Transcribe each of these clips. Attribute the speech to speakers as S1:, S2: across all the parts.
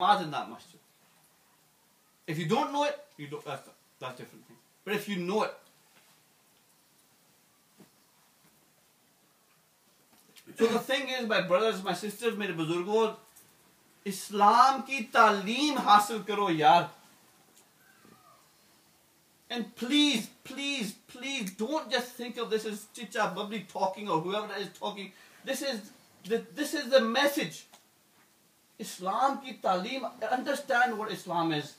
S1: namaz in that masjid. If you don't know it, you don't. That's different thing. But if you know it, so the thing is, my brothers, my sisters, मेरे बुजुर्गों, इस्लाम की तालीम हासिल करो यार. And please, please, please don't just think of this as chicha bubbly talking or whoever is talking. This is the message. Islam ki taaleem, understand what Islam is.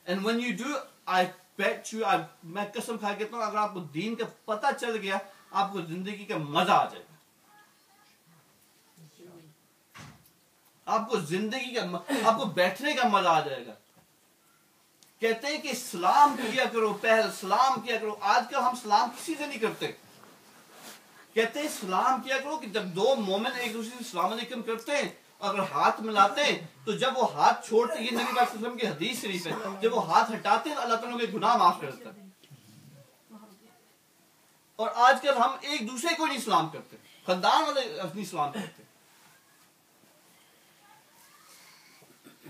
S1: And when you do, I bet you, मैं कसम खा के कहता हूँ, अगर आपको दीन का पता चल गया, आपको जिंदगी का मजा आ जाएगा. आपको जिंदगी का, आपको बैठने का मजा आ जाएगा. कहते हैं कि सलाम किया करो, पहल सलाम किया करो. आजकल हम सलाम किसी से नहीं करते. कहते हैं सलाम किया करो कि जब दो मोमिन एक दूसरे से सलाम अलैकुम करते हैं, अगर हाथ मिलाते हैं, तो जब वो हाथ छोड़ते, ये नबी पाक सल्लल्लाहु अलैहि वसल्लम की हदीस शरीफ है, जब वो हाथ हटाते हैं अल्लाह ताला उनके गुनाह माफ करता है. और आजकल हम एक दूसरे को नहीं सलाम करते, खानदान वाले अपनी सलाम करते.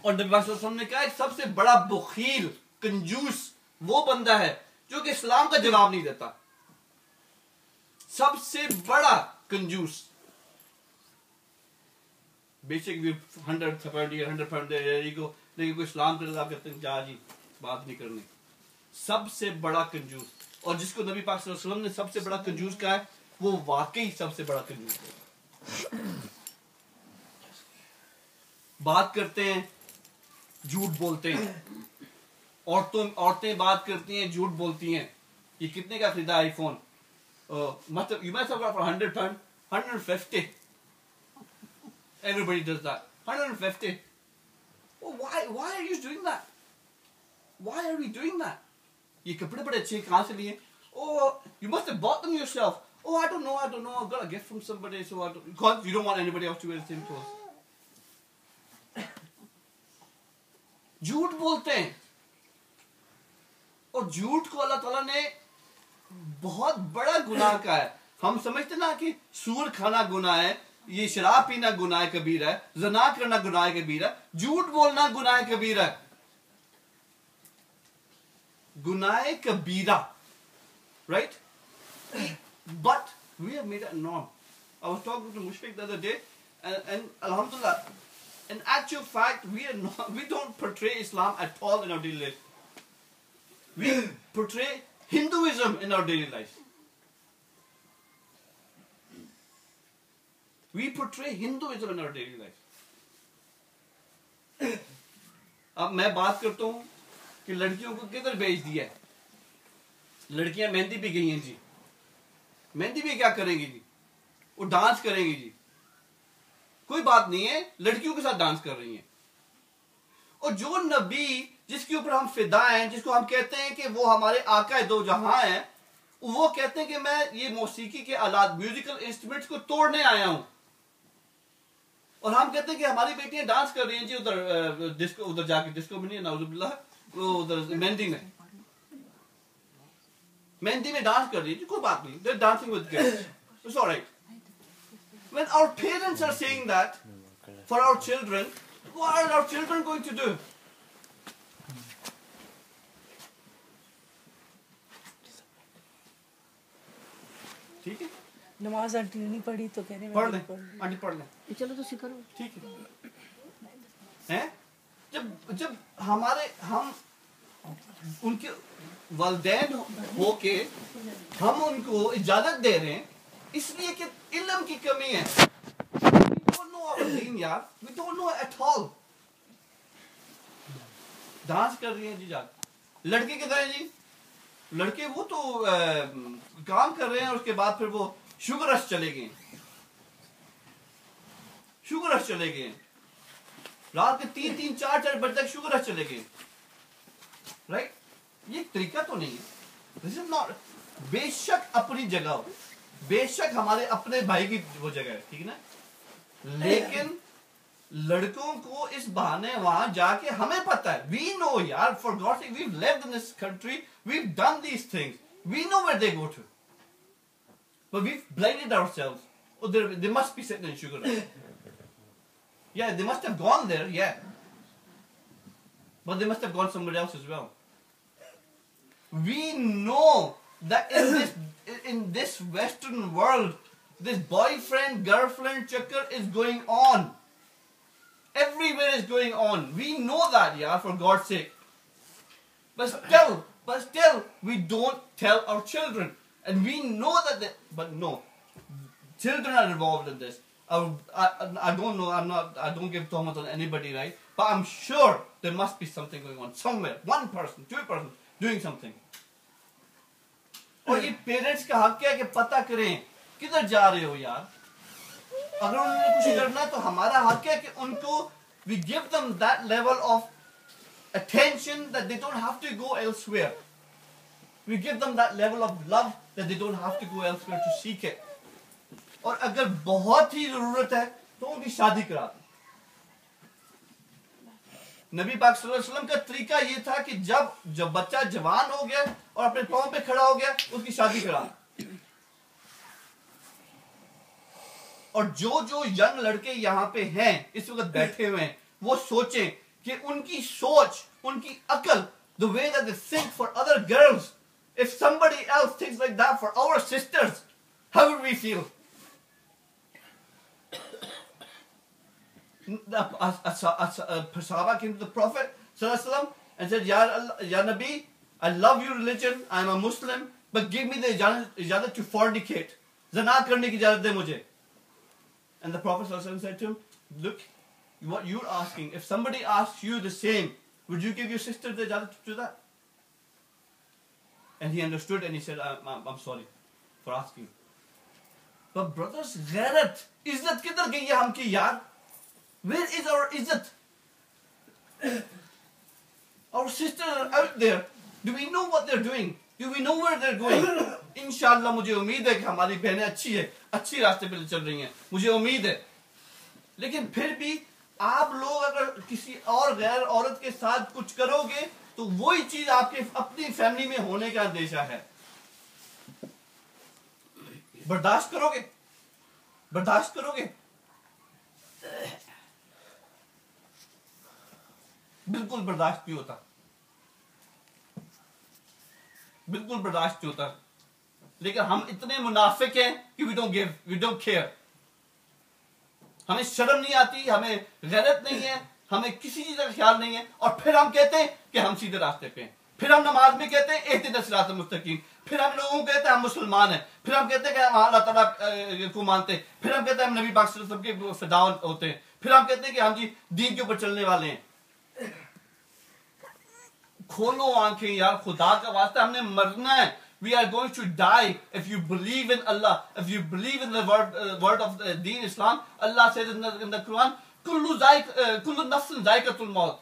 S1: और नबी पाक सल्लल्लाहु अलैहि वसल्लम ने कहा सबसे बड़ा बखील कंजूस वो बंदा है जो कि इस्लाम का जवाब नहीं देता. सबसे बड़ा कंजूस. बेशक भी 100 दे रही को, लेकिन कोई इस्लाम करता आप कहते हैं जा जी बात नहीं करनी. सबसे बड़ा कंजूस. और जिसको नबी पाक सल्लल्लाहु अलैहि वसल्लम ने सबसे बड़ा कंजूस कहा है, वो वाकई सबसे बड़ा कंजूस है. बात करते हैं, झूठ बोलते हैं. औरतें बात करती हैं, झूठ बोलती हैं. ये कितने का खरीदा आईफोन? मतलब you must have got for £100, 150. Everybody does that. 150. Well, why are you doing that? Why are we doing that? ये कपड़े बड़े अच्छे कहाँ से लिए? Oh, you must have bought them yourself. Oh, I don't know. I got a gift from somebody, so because you don't want anybody else to wear the same clothes. झूठ बोलते हैं. और झूठ को अल्लाह ताला ने बहुत बड़ा गुनाह कहा है. हम समझते ना कि सूर खाना गुनाह है, ये शराब पीना गुनाह कबीरा है, ज़ना करना गुनाह कबीरा है, झूठ बोलना गुनाह कबीरा है. गुनाह कबीरा, right? But we have made it a norm. I was talking to Mushfiq the other day, and alhamdulillah, in actual fact, we don't portray Islam at all in our daily life. We portray Hinduism in our daily life. We portray Hinduism in our daily life. अब मैं बात करता हूँ कि लड़कियों को किधर भेज दिया है. लड़कियां मेहंदी भी गई हैं जी. मेहंदी भी क्या करेंगी जी? वो डांस करेंगी जी. कोई बात नहीं है, लड़कियों के साथ डांस कर रही हैं. और जो नबी जिसके ऊपर हम फिदा हैं, जिसको हम कहते हैं कि वो हमारे आका दो जहां हैं, वो कहते हैं कि मैं ये मौसीकी के आलात, म्यूजिकल इंस्ट्रूमेंट्स को तोड़ने आया हूं. और हम कहते हैं कि हमारी बेटियां डांस कर रही हैं जी उधर डिस्को, उधर जाके डिस्को में नहीं, नाउजुबिल्लाह, वो उधर मेहंदी में डांस कर रही है. कोई बात नहीं, they're dancing with girls. It's all right. When our parents are saying that for our children, what are our children going to do? ठीक है.
S2: नमाज आंटी ने नहीं पढ़ी तो कह रहे
S1: पढ़ ले, आंटी पढ़ ले.
S3: चलो तो करो.
S1: ठीक है. हैं? जब हम उनके वालिदैन होके हम उनको इजाजत दे रहे हैं, इसलिए कि इल्म की कमी है. We don't know our deen यार. We don't know at all. Dance कर रही हैं जी जाके. लड़के किधर हैं जी? लड़के वो तो काम कर रहे हैं, उसके बाद फिर वो शुगर रश चले गए. शुगर रश चले गए. रात के 3-3, 4-4 बजे तक शुगर रश चले गए. राइट? ये तरीका तो नहीं है. This is not. बेशक अपनी जगह हो, बेशक हमारे अपने भाई की वो जगह है, ठीक है ना, लेकिन लड़कों को इस बहाने वहां जाके हमें पता है. वी नो यार, for God sake, we've lived in this country, we've done these things, we know where they go to, but we've blinded ourselves. Oh, they must be sitting in sugar rush. Yeah, they must have gone there, yeah. but they must have gone somewhere else as well. We know that in this Western world, this boyfriend girlfriend chakkar is going on. Everywhere is going on. We know that, yeah, for God's sake. But still, we don't tell our children, and we know that. But no, children are involved in this. I don't know. I don't give tuhmat on anybody, right? But I'm sure there must be something going on somewhere. One person, two person doing something. और ये parents का हक है कि पता करें किधर जा रहे हो यार. अगर उन्होंने कुछ करना है तो हमारा हक है कि उनको we give them that level of attention that they don't have to go elsewhere. We give them that level of love that they don't have to go elsewhere to seek it. और अगर बहुत ही जरूरत है तो उनकी शादी करा दो. नबी पाक सल्लल्लाहु अलैहि वसल्लम का तरीका ये था कि जब बच्चा जवान हो गया और अपने पांव पे खड़ा हो गया उसकी शादी करा. और जो यंग लड़के यहाँ पे हैं इस वक्त बैठे हुए हैं वो सोचें कि उनकी सोच उनकी अकल the way that they think for other girls, if somebody else thinks like that for our sisters, how would we feel? A Sahaba came to the Prophet ﷺ and said, Ya Nabi, I love your religion, I am a Muslim, but give me the ijazat to fornicate. Zina karne ki ijazat de mujhe. And the Prophet ﷺ said to him, look, what you're asking, if somebody asks you the same, would you give your sister the ijazat to do that? And he understood and he said, I'm sorry for asking. But brothers, ghairat, izzat kidhar gayi hai humki yaar? Where is our izzat? Our sisters are out there. Do we know what they're doing? Do we know where they're going? Inshallah, मुझे उम्मीद है कि हमारी बहनें अच्छी है, अच्छी रास्ते पे चल रही हैं. मुझे उम्मीद है. लेकिन फिर भी आप लोग अगर किसी और गैर औरत के साथ कुछ करोगे तो वही चीज आपके अपनी फैमिली में होने का अंदेशा है. बर्दाश्त करोगे? बर्दाश्त करोगे? बिल्कुल बर्दाश्त नहीं होता. बिल्कुल बर्दाश्त नहीं होता. लेकिन हम इतने मुनाफिक हैं कि we don't care. हमें शर्म नहीं आती, हमें गैरत नहीं है, हमें किसी चीज का ख्याल नहीं है, और फिर हम कहते हैं कि हम सीधे रास्ते पे हैं. फिर हम नमाज में कहते हैं इहदिना सिरातल मुस्तकीम. फिर हम लोगों को कहते हैं हम मुसलमान हैं. फिर हम कहते हैं कि हम अल्लाह ताला को मानते हैं. फिर हम कहते हैं हम नबी पाक सल्लल्लाहु अलैहि वसल्लम के फिदा होते हैं. फिर हम कहते हैं कि हम जी दीन के ऊपर चलने वाले हैं. खोलो आंखें यार, खुदा का वास्ता, हमने मरना है. We are going to die. If you believe in Allah, if you believe in the word of the Deen Islam, Allah says in the Quran, kullu nafsin zaikatul maut.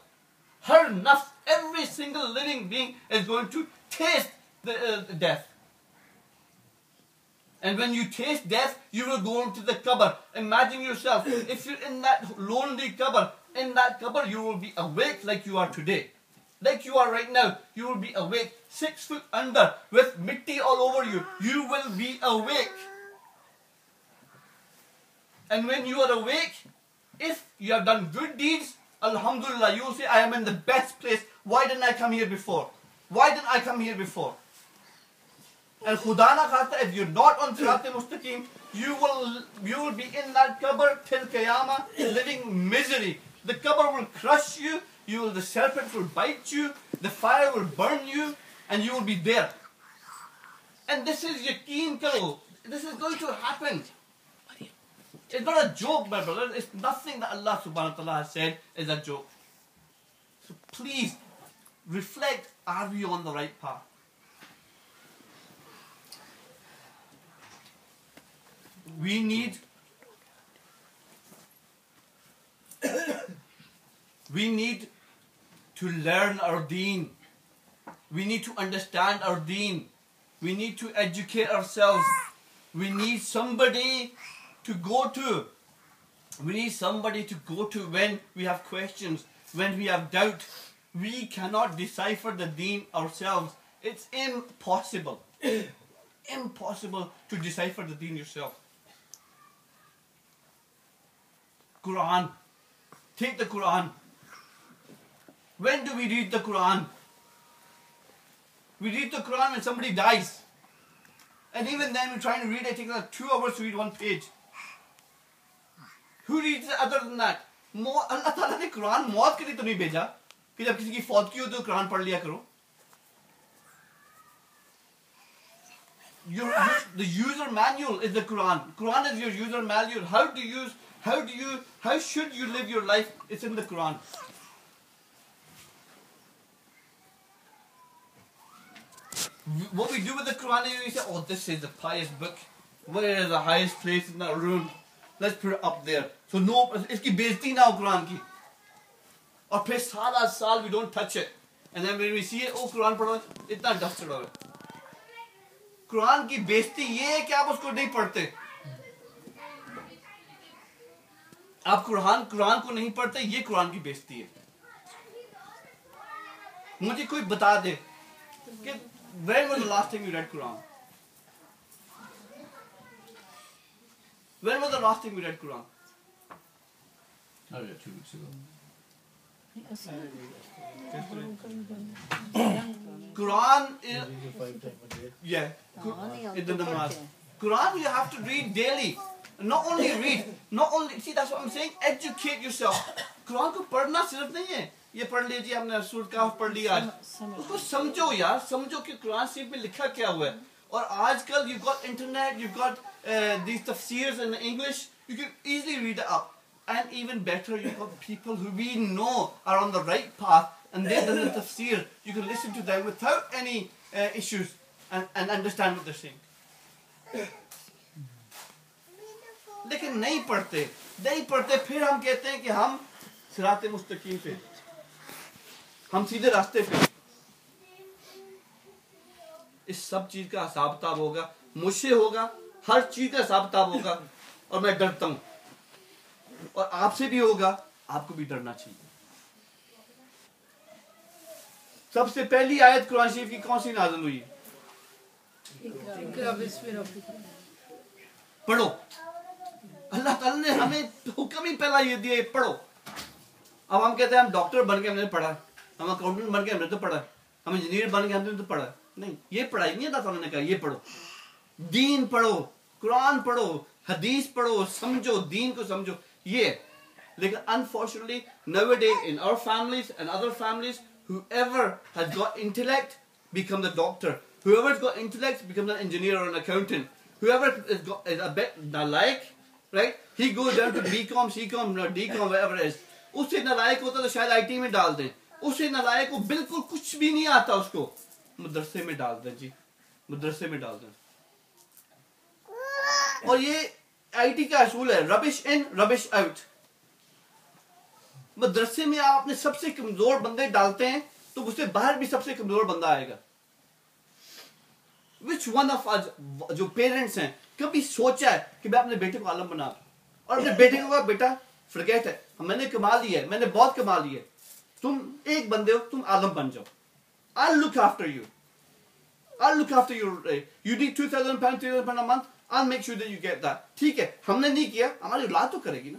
S1: Her nafs, every single living being is going to taste the death. And when you taste death, you will go into the qabr. Imagine yourself, if you're in that lonely qabr, you will be awake like you are today. Like you are right now, you will be awake 6 foot under with mitti all over you. You will be awake. And when you are awake, if you have done good deeds, Alhamdulillah, you will say, I am in the best place. Why didn't I come here before? Why didn't I come here before? And Khuda na khasta, if you're not on Sirat al-Mustaqim, you will be in that qabr till Qiyamah, living misery. The qabr will crush you. The serpent will bite you, the fire will burn you, and you will be there. And this is yaqeen karo. This is going to happen. It's not a joke, my brother. It's nothing that Allah subhanahu wa ta'ala has said is a joke. So please, reflect, are we on the right path? We need to learn our deen. We need to understand our deen. We need to educate ourselves. We need somebody to go to. We need somebody to go to when we have questions, when we have doubt. We cannot decipher the deen ourselves. It's impossible. Impossible to decipher the deen yourself. Quran. Take the Quran. When do we read the Quran? We read the Quran when somebody dies. And even then we're trying to read, it takes like 2 hours to read one page. Who reads it other than that? Allah Ta'ala ने कुरान मौत के लिए तो नहीं भेजा कि जब किसी की फौत की हो तो कुरान पढ़ लिया करो. The user manual is the Quran. Quran is your user manual. How should you live your life? It's in the Quran. What we do with the Quran is we say, oh, this is the pious book. Where is the highest place in that room? Let's put it up there. So no, इसकी बेइज्जती ना हो कुरान की. और फिर सारा साल we don't touch it. And then when we see it, oh Quran पढ़ो, इतना डस्ट चढ़ा है. कुरान की बेइज्जती ये है कि आप उसको नहीं पढ़ते. आप कुरान को नहीं पढ़ते, ये कुरान की बेइज्जती है. मुझे कोई बता दे कि when was the last time you read Quran? When was the last time you read Quran?
S3: Oh yeah, 2 weeks ago.
S1: Quran is,
S3: I read it 5 times a day.
S1: yeah, in the namaz. Quran you have to read daily. Not only read, see that's what I'm saying, educate yourself. Quran को पढ़ना सिर्फ नहीं है, ये पढ़ लीजिए आपने सूरत काफ पढ़ लिया आज, उसको समझो यार, समझो कि कुरान शरीफ में लिखा क्या हुआ है. और आजकल you've got internet, you've got these tafsirs in English, you can easily read it up. And even better, you've got people who we know are on the right path and they've done the tafsir. You can listen to them without any issues and understand what they're saying. लेकिन नहीं पढ़ते, फिर हम कहते हैं कि हम सिराते मुस्तकीम पे, हम सीधे रास्ते पे. इस सब चीज का हिसाब किताब होगा, मुझसे होगा, हर चीज का हिसाब किताब होगा. और मैं डरता हूं, और आपसे भी होगा, आपको भी डरना चाहिए. सबसे पहली आयत कुरान शरीफ की कौन सी नाज़िल हुई? पढ़ो. अल्लाह ताला ने हमें हुक्म ही पहला ये दिया, पढ़ो. अब हम कहते हैं हम डॉक्टर बन के हमने पढ़ा, हम अकाउंटेंट बन के हमने तो पढ़ा, हम इंजीनियर बन के हमने तो पढ़ा. नहीं, ये पढ़ाई नहीं. अल्लाह ताला ने कहा ये पढ़ो, दीन पढ़ो, कुरान पढ़ो, हदीस पढ़ो, समझो, दीन को समझो. ये लेकिन unfortunately nowadays in our families and other families, whoever has got intellect becomes a doctor, whoever's got intellect becomes an engineer or an accountant, whoever is a bit nalaik, right, he goes down to BCom, CCom, or DCom, whatever it is. उससे नलायक होता तो शायद IT में डाल दें, उससे नलायक को बिल्कुल कुछ भी नहीं आता, उसको मदरसे में डाल दें. जी, मदरसे में डाल दें. और ये IT का असूल है, रबिश इन रबिश आउट. मदरसे में आप अपने सबसे कमजोर बंदे डालते हैं तो उससे बाहर भी सबसे कमजोर बंदा आएगा. Which one of us जो पेरेंट्स हैं कभी सोचा है कि मैं अपने बेटे को आलम बना दूं, और अपने बेटे को कहा बेटा फॉरगेट है, मैंने कमा लिया है, मैंने बहुत कमा लिया है, तुम एक बंदे हो, तुम आलम बन जाओ. I'll look after you. I'll look after you. You need £2,000, £3,000 a month. I'll make sure that you get that. ठीक है, हमने नहीं किया, हमारी औलाद तो करेगी ना.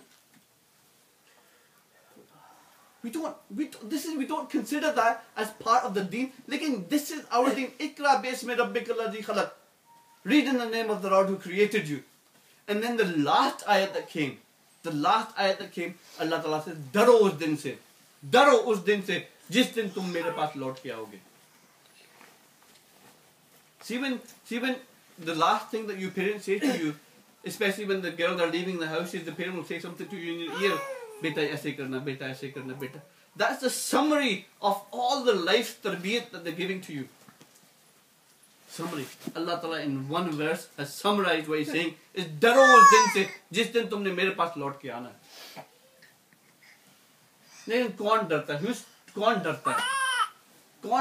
S1: We don't consider that as part of the deen. लेकिन this is our deen. Iqra बिस्मि रब्बिक लज़ी खलक़. Read in the name of the Lord who created you. And then the last ayat that came, Allah Ta'ala says, डरो उस दिन से, डरो उस दिन से जिस दिन तुम मेरे पास लौट के आओगे. See when the last thing that your parents say to you, especially when the girls are leaving the house, is the parent will say something to you in your ear. Beta ऐसे करना, beta ऐसे करना, beta. That's the summary of all the life tarbiyat that they're giving to you. Summary. Allah Ta'ala in one verse has summarized what he's saying. is डरो उस दिन से जिस दिन तुमने मेरे पास लौट के आना है. लेकिन कौन डरता है? कौन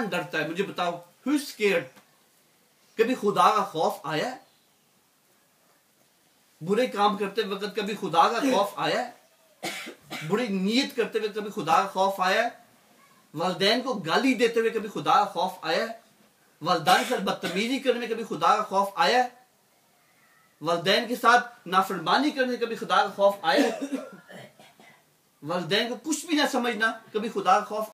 S1: डरता है? मुझे बताओ. Who's scared? कभी खुदा का खौफ आया है? बुरे काम करते वक्त कभी खुदा का खौफ आया है? बुरी नीयत करते हुए कभी खुदा का खौफ आया है? वालिदैन को गाली देते हुए कभी खुदा का खौफ आया है? वालिदैन से बदतमीजी करने में कभी खुदा का खौफ आया है? वालिदैन के साथ नाफरमानी करने में कभी खुदा का खौफ आया है? वालिदैन को कुछ भी ना समझना, कभी खुदा का खौफ